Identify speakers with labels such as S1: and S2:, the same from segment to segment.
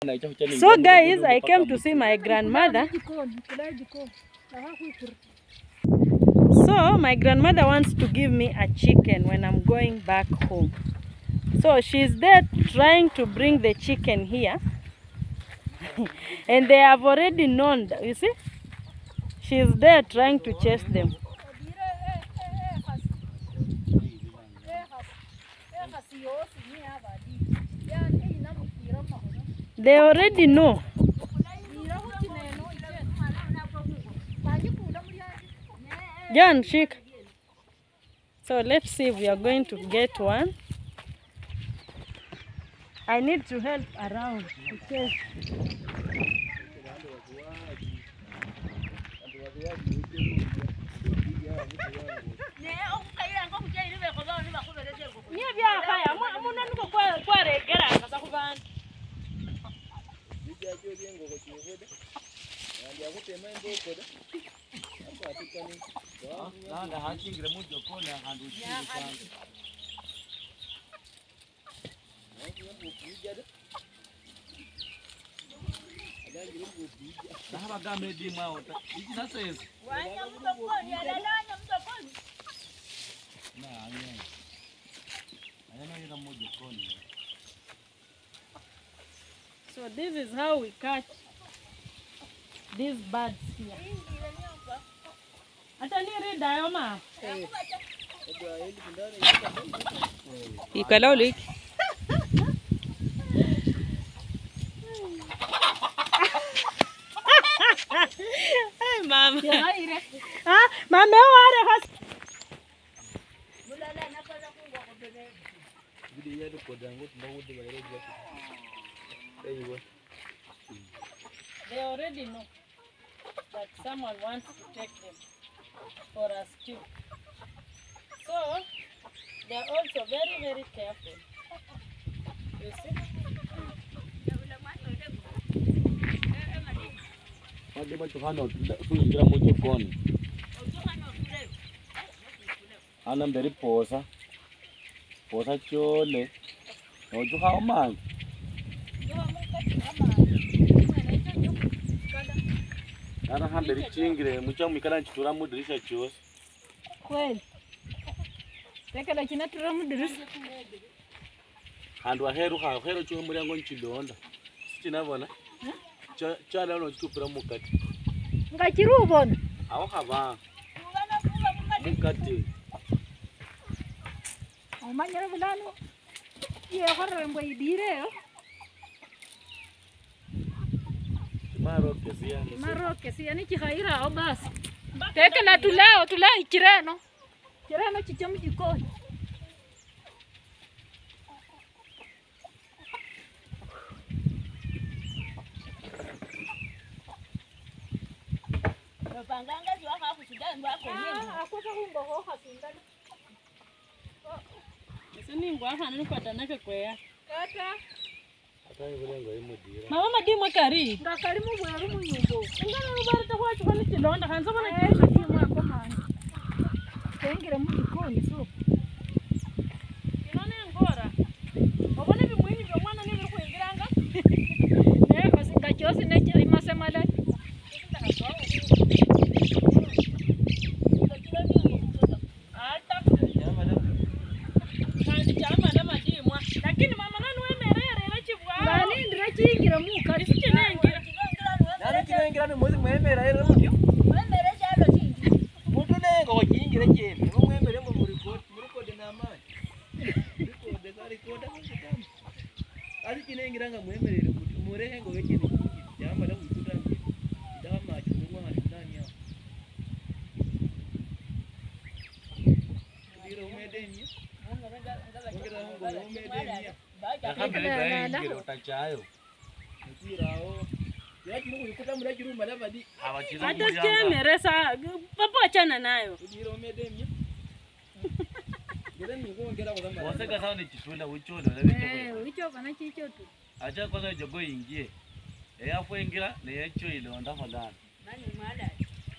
S1: So guys, I came to see my grandmother. So my grandmother wants to give me a chicken when I'm going back home. So she's there trying to bring the chicken here. And they have already known, you see? She's there trying to chase them. They already know. John, Chick. So let's see if we are going to get one. I need to help around because so this is how we catch these birds here. Hey, Mama. Mama, they already know that someone wants to take them for a stew. So they are also very, very careful. You see?
S2: I'm very posa. Posa chole. No, you how man. Ana hambere chingire mucha mikana chitura mudirisha chose.
S1: Kweli. Teka la china tura mudirisha.
S2: Handu aheru cho muriango nchilonda. Chinabona. Chala no chitupira mukati.
S1: Ngachiru ubona.
S2: Aho haba. Mukati.
S1: Omanyara bulano. Ye horrembo ibire. Maroke si yani chihaira au basi. Teke la tulao ikireno. Kireno chichamu jikoni.
S3: Panganga jua hakusudia ngwa kwa nini?
S1: Akosa humbo ho hasindana.
S3: Sini ngwa hanu kwata nake kwea.
S1: Kata.
S2: Atani bulengo imudira.
S3: Mama madimwe kari.
S1: Ngakari mu bweru mu nyumbo.
S3: Ngana rubarita kwacu kwa nikilonda kanza bana
S1: madimwe akomana. Tengere mu gikoni so.
S3: Kinone ngora. Obone bimwini byo mwana ni biri kwingiranga.
S1: Kasinga cyose neke imasemala.
S3: Hata kemeresa papa achana nayo.
S2: Waseka sawa ni chishula uchodo
S1: Ucho bana chicho tu.
S2: acha kwanza jogo ingie afu ingira ne yacho ile onda falana
S3: Nani mwala?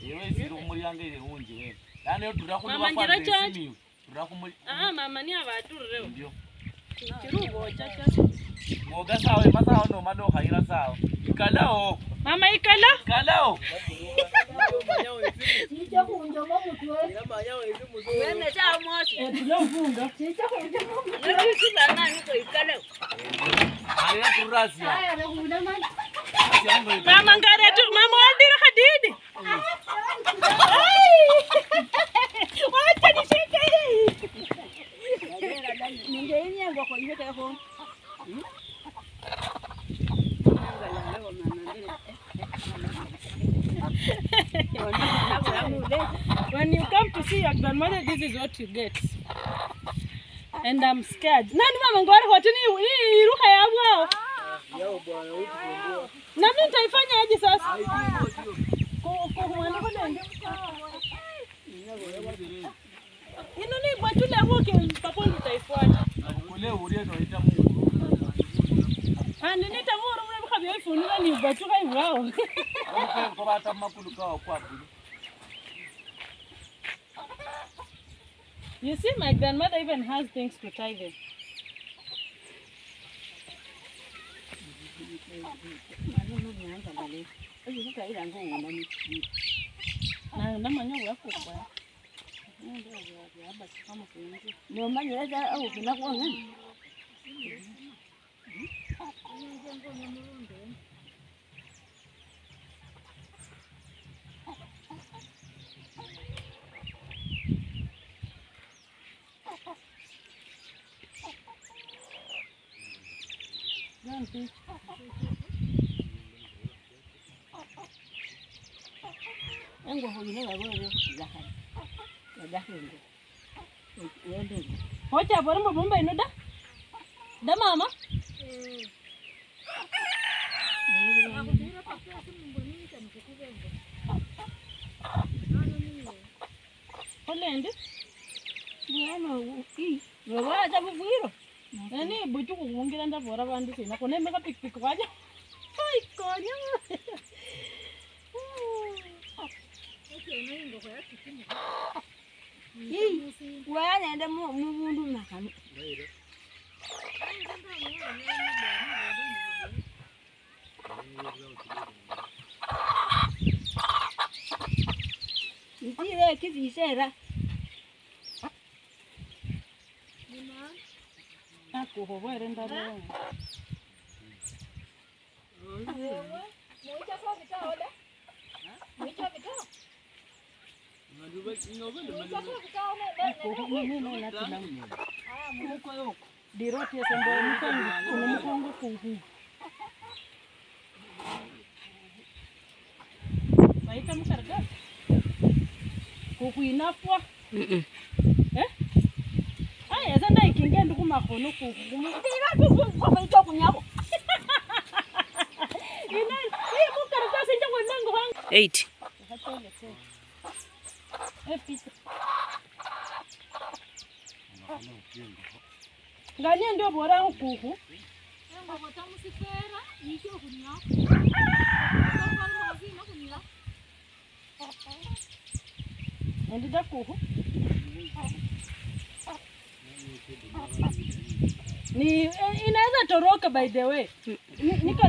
S2: yewe siru muriyange ile unje we yani turakumva
S3: Mama ngira
S2: fande simiyo turakumva
S3: mama ni abaturreho.
S2: ndio
S1: Chirugo chacha.
S2: Moga sawa masao no mado khaira sawa. Ikalao.
S1: Mama ikala.
S2: Ikalao.
S3: Chicha kunja mutwe.
S4: Wena cha mosi.
S1: Tulovunga.
S3: Chicha kunja mutwe.
S4: Ndio kila nani kwa ikale.
S2: Haya kurasi.
S3: Haya nakuna man.
S1: Mama ngare tu mama andira hadidi. Wacha nishike hii.
S4: Ningeenya kwa hiyo hapo.
S1: When you come to see your grandmother, this is what you get. And I'm scared. Nani mama ngwari hotini iruka ya wao. Na mimi nitaifanya aje sasa? Kumwanda kule ndio. Inoni bwatule woke papo nitaifuata.
S2: Kule urie no ita Mungu.
S1: Nita muru mwe bikabyo ifunira ni bwatuka iwao.
S2: Ko bata makulu ka kwa bulu.
S1: You see, my grandmother even has things to tie them. Hoja bora mbomba ino da mama. Holende bueno roba cha buviro nani buchu kuungira ndavora vandu sina kone meka pikpik waje ai konya
S4: Wanaenda mubundu nakano. Nitire kifisera.
S1: ako hobere ndaro
S3: Mucha kwa vitao da. Mucha vitao. Mucha kwa vitao ne.
S1: diroti sembo mkongo kuhu baita mkarga kuku inafwa aya sanda ikinge nduku makono kuku
S4: Kwa baita kunyako.
S1: ina hii mkarga senja wanango wangu
S5: 8
S1: ngania ndio bora kuku ndida kuku ni inaweza toroka by the way nika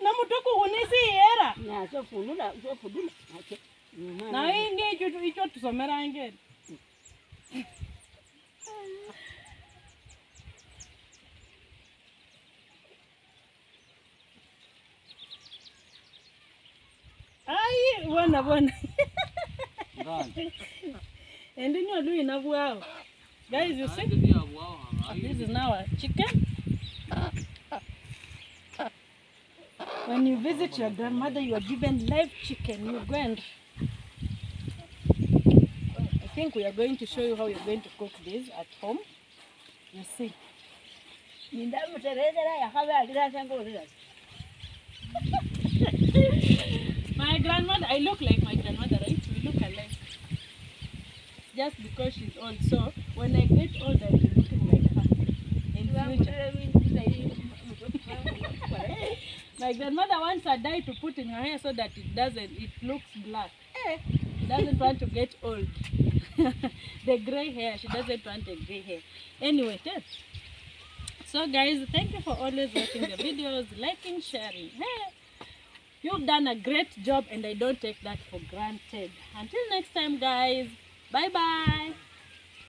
S1: na mutoko unisi era
S4: Na so funula.
S1: na inge icho tusomera ngeni ai bona and you do enough wow guys you see this is now a chicken. When you visit your grandmother, you are given live chicken. You go and I think we are going to show you how you're going to cook this at home. You see.
S4: Nindamu terezera ya kabe alira sango alira.
S1: My grandmother, I look like my grandmother, right? We look alike. Just because she's old. So when I get old, I'll be looking like her in future. My grandmother wants a dye to put in her hair so that it looks black. She doesn't want to get old. The gray hair, she doesn't want a gray hair. Anyway, so guys, thank you for always watching the videos, liking, sharing. Hey, you've done a great job and I don't take that for granted. Until next time, guys, bye bye.